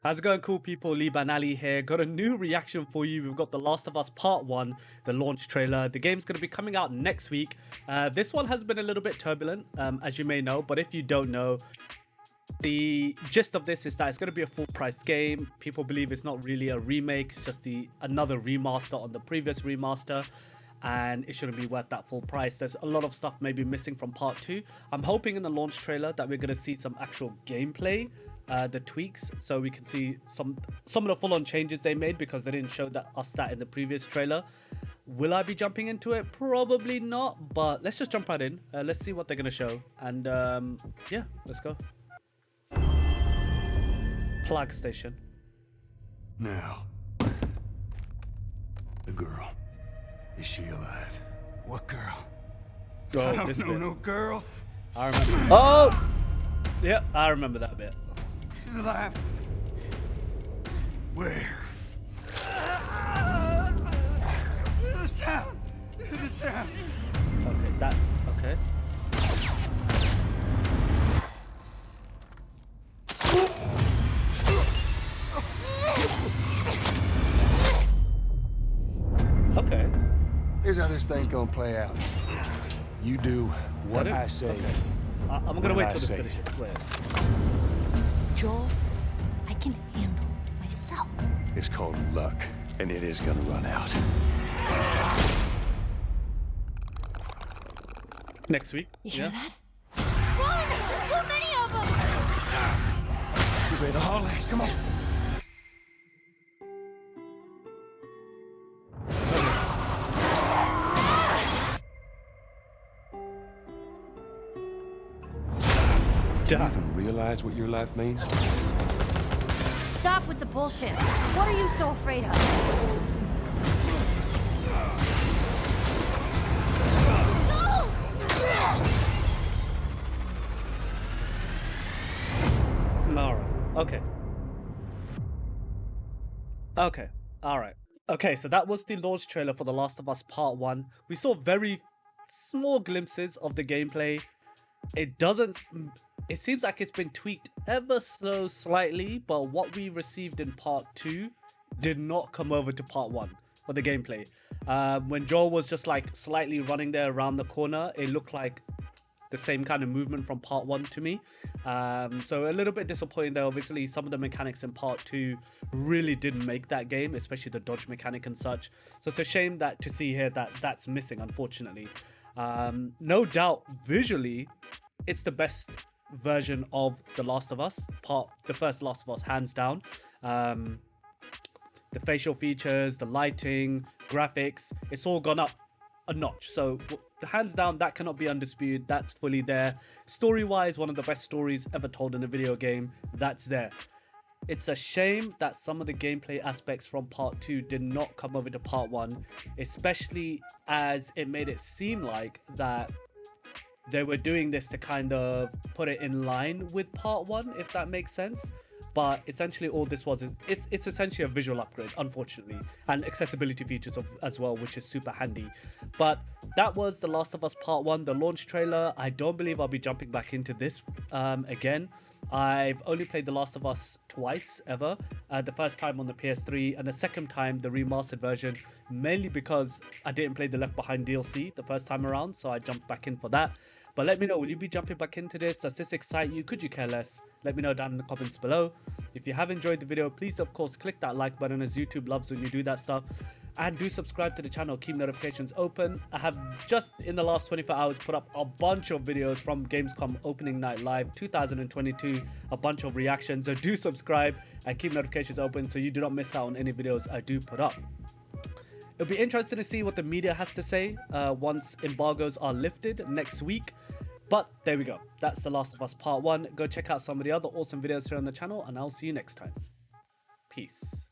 How's it going, cool people? Liban Ali here. Got a new reaction for you. We've got The Last of Us Part 1, the launch trailer. The game's going to be coming out next week. This one has been a little bit turbulent, as you may know. But if you don't know, the gist of this is that it's going to be a full-priced game. People believe it's not really a remake. It's just another remaster on the previous remaster. And it shouldn't be worth that full price. There's a lot of stuff maybe missing from part 2. I'm hoping in the launch trailer that we're going to see some actual gameplay, the tweaks, so we can see some of the full-on changes they made, because they didn't show us that in the previous trailer. Will I be jumping into it? Probably not, but let's just jump right in. Let's see what they're going to show, and yeah, let's go. Plug station. Now, the girl. Is she alive? What girl? Oh, I don't this know bit. no girl. I remember. Oh! Yeah, I remember that bit. She's alive. Where? In the town. In the town. Okay, that's okay. Okay. Here's how this thing's gonna play out. You do what I say. Okay. I'm gonna wait till this say. finishes. Wait. Joel, I can handle myself. It's called luck, and it is gonna run out. Next week. You hear that? Run! There's too many of them! You ready to haul ass? Come on. Do you even realize what your life means? Stop with the bullshit. What are you so afraid of? Alright. Okay. Okay. Alright. Okay, so that was the launch trailer for The Last of Us Part 1. We saw very small glimpses of the gameplay. It seems like it's been tweaked ever so slightly, but what we received in Part 2 did not come over to Part 1 for the gameplay. When Joel was just like slightly running there around the corner, it looked like the same kind of movement from Part 1 to me. So a little bit disappointing there. Obviously, some of the mechanics in Part 2 really didn't make that game, especially the dodge mechanic and such. So it's a shame that to see here that that's missing, unfortunately. No doubt, visually, it's the best version of The Last of Us, the first Last of Us, hands down. The facial features, the lighting, graphics, it's all gone up a notch. So hands down, that cannot be undisputed. That's fully there. Story wise, one of the best stories ever told in a video game. That's there. It's a shame that some of the gameplay aspects from Part 2 did not come over to Part 1, especially as it made it seem like that they were doing this to kind of put it in line with Part 1, if that makes sense. But essentially all this was is it's essentially a visual upgrade, unfortunately, and accessibility features as well, which is super handy. But that was The Last of Us Part 1, the launch trailer. I don't believe I'll be jumping back into this again. I've only played The Last of Us twice ever. The first time on the PS3 and the second time the remastered version, mainly because I didn't play the Left Behind DLC the first time around, so I jumped back in for that. But let me know, will you be jumping back into this? Does this excite you? Could you care less? Let me know down in the comments below. If you have enjoyed the video, please of course click that like button, as YouTube loves when you do that stuff. And do subscribe to the channel, keep notifications open. I have just in the last 24 hours put up a bunch of videos from Gamescom Opening Night Live 2022, a bunch of reactions. So do subscribe and keep notifications open so you do not miss out on any videos I do put up. It'll be interesting to see what the media has to say once embargoes are lifted next week. But there we go. That's The Last of Us Part 1. Go check out some of the other awesome videos here on the channel, and I'll see you next time. Peace.